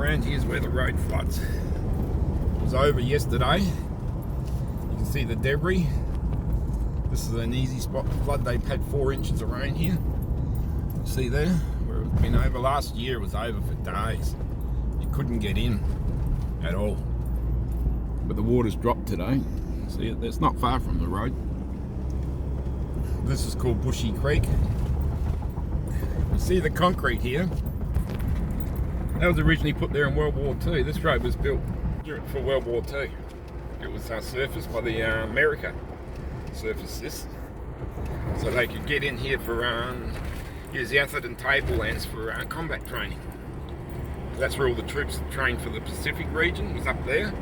around here's where the road floods. It was over yesterday. You can see the debris. This is an easy spot to flood. They've had 4 inches of rain here. See there where it's been over. Last year it was over for days. You couldn't get in at all. But the water's dropped today. See, it's not far from the road. This is called Bushy Creek. You see the concrete here? That was originally put there in World War II. This road was built for World War II. It was surfaced by the America. Surfaced this. So they could get in here for use the Atherton tablelands for combat training. That's where all the troops trained for the Pacific region, was up there.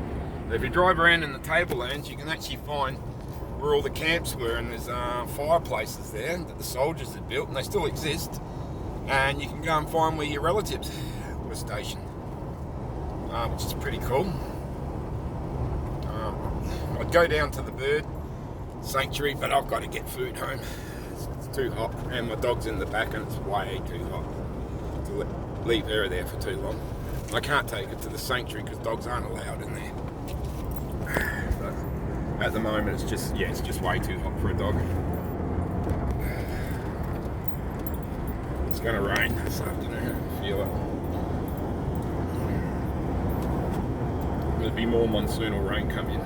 But if you drive around in the tablelands, you can actually find where all the camps were, and there's fireplaces there that the soldiers had built, and they still exist. And you can go and find where your relatives were stationed, which is pretty cool. I'd go down to the bird sanctuary, but I've got to get food home. It's too hot, and my dog's in the back, and it's way too hot to leave her there for too long. I can't take it to the sanctuary because dogs aren't allowed in there. But at the moment, it's just way too hot for a dog. It's going to rain this afternoon. I feel it. There'll be more monsoonal rain coming.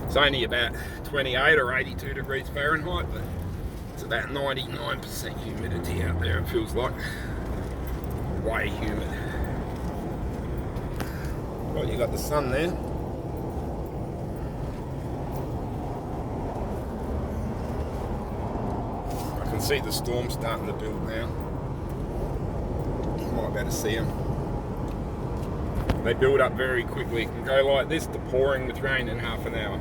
It's only about 28 or 82 degrees Fahrenheit, but it's about 99% humidity out there. It feels like way humid. Well, you got the sun there. I can see the storm starting to build now. You might be able to see them. They build up very quickly. It can go like this to pouring with rain in half an hour.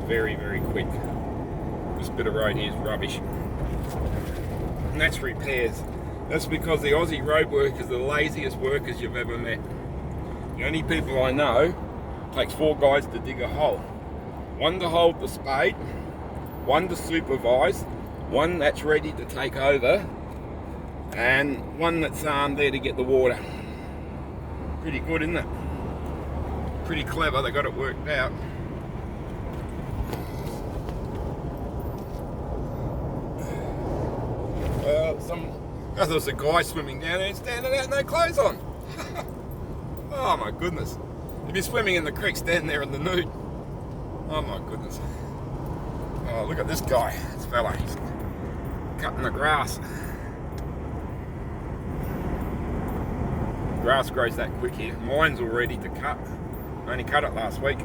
Very, very quick. This bit of road here is rubbish. And that's repairs. That's because the Aussie road workers are the laziest workers you've ever met. The only people I know, takes 4 guys to dig a hole. 1 to hold the spade, 1 to supervise, 1 that's ready to take over, and 1 that's there to get the water. Pretty good, isn't it? Pretty clever, they got it worked out. There was a guy swimming down there and standing out, no clothes on. Oh my goodness. If you're swimming in the creek, standing there in the nude. Oh my goodness. Oh, look at this guy, this fella. He's cutting the grass. Grass grows that quick here. Mine's all ready to cut. I only cut it last week.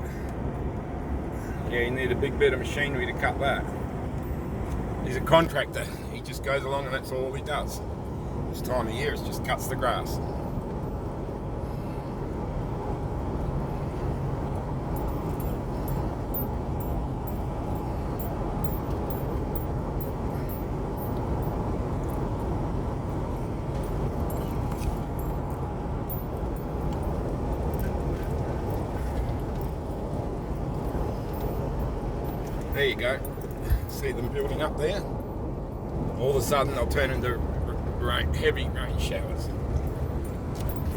Yeah, you need a big bit of machinery to cut that. He's a contractor. He just goes along and that's all he does. This time of year, it just cuts the grass. There you go. See them building up there? All of a sudden they'll turn into heavy rain showers.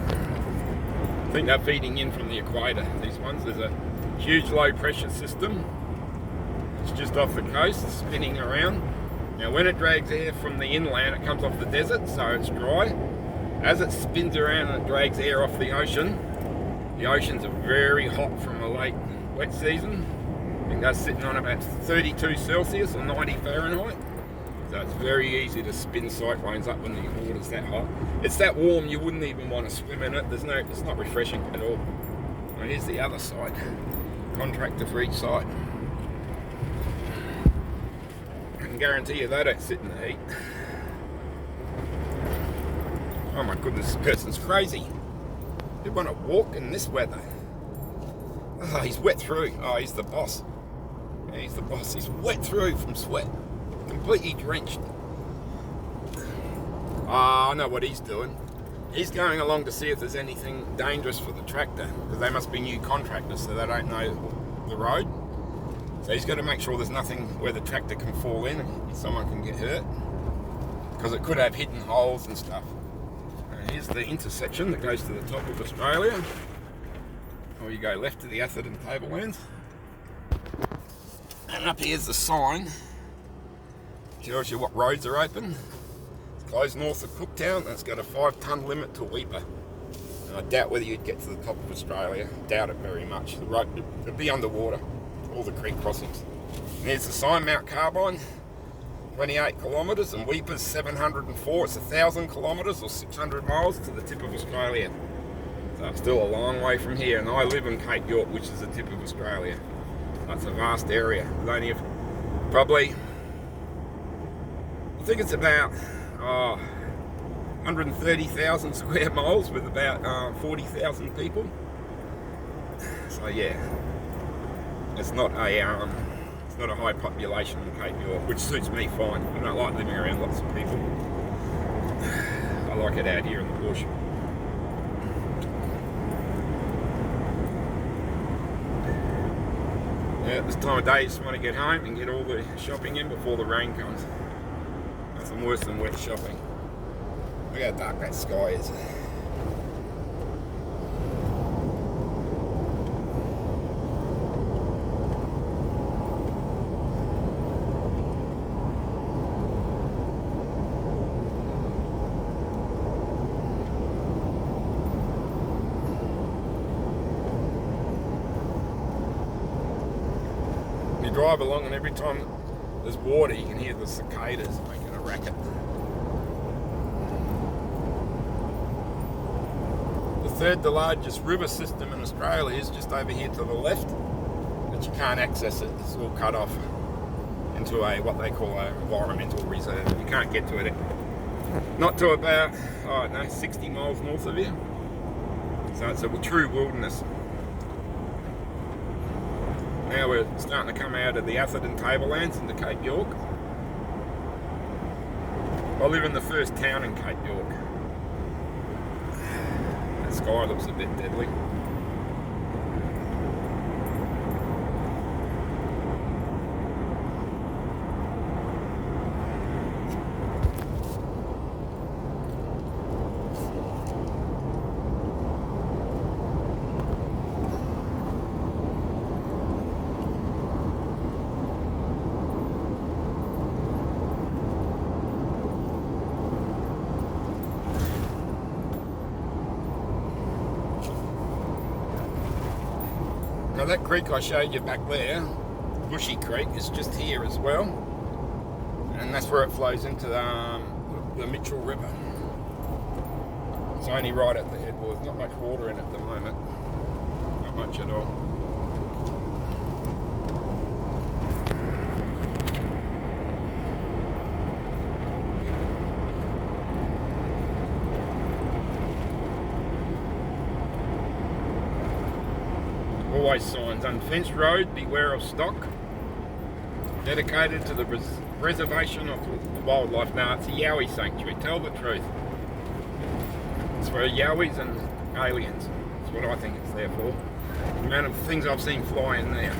I think they're feeding in from the equator, these ones. There's a huge low pressure system. It's just off the coast, spinning around. Now when it drags air from the inland, it comes off the desert, so it's dry. As it spins around and it drags air off the oceans are very hot from a late wet season. I think they're sitting on about 32 Celsius or 90 Fahrenheit. So it's very easy to spin cyclones up when the water's that hot. It's that warm you wouldn't even want to swim in it. It's not refreshing at all. And here's the other side. Contractor for each side. I can guarantee you they don't sit in the heat. Oh my goodness, this person's crazy. They want to walk in this weather. Oh, he's wet through. Oh, he's the boss. Yeah, he's the boss. He's wet through from sweat. Completely drenched. I know what he's doing. He's going along to see if there's anything dangerous for the tractor, because they must be new contractors, so they don't know the road. So he's got to make sure there's nothing where the tractor can fall in and someone can get hurt, because it could have hidden holes and stuff. Here's the intersection that goes to the top of Australia. Or you go left to the Atherton Tablelands. And up here's the sign. Tells you what roads are open. It's closed north of Cooktown, and it's got a 5-ton limit to Weipa. And I doubt whether you'd get to the top of Australia. Doubt it very much. The road would be underwater, all the creek crossings. And there's the sign, Mount Carbine, 28 kilometres, and Weipa's 704. It's 1,000 kilometres or 600 miles to the tip of Australia. So it's still a long way from here, and I live in Cape York, which is the tip of Australia. That's a vast area. There's only probably, I think it's about 130,000 square miles with about 40,000 people. So yeah, it's not a high population in Cape York, which suits me fine. I don't like living around lots of people. I like it out here in the bush. Yeah, this time of day you just want to get home and get all the shopping in before the rain comes. Nothing worse than wet shopping. Look how dark that sky is. You drive along, and every time there's water you can hear the cicadas making a racket. The third largest river system in Australia is just over here to the left, but you can't access it. It's all cut off into what they call an environmental reserve. You can't get to it, not to about 60 miles north of here. So it's a true wilderness. Now we're starting to come out of the Atherton Tablelands into Cape York. I live in the first town in Cape York. The sky looks a bit deadly. Now that creek I showed you back there, Bushy Creek, is just here as well, and that's where it flows into the Mitchell River. It's only right at the head. Well, there's not much water in it at the moment, not much at all. Always signs: unfenced road, beware of stock. Dedicated to the preservation of the wildlife. Now it's a Yowie sanctuary, tell the truth. It's for Yowies and aliens. That's what I think it's there for. The amount of things I've seen fly in there.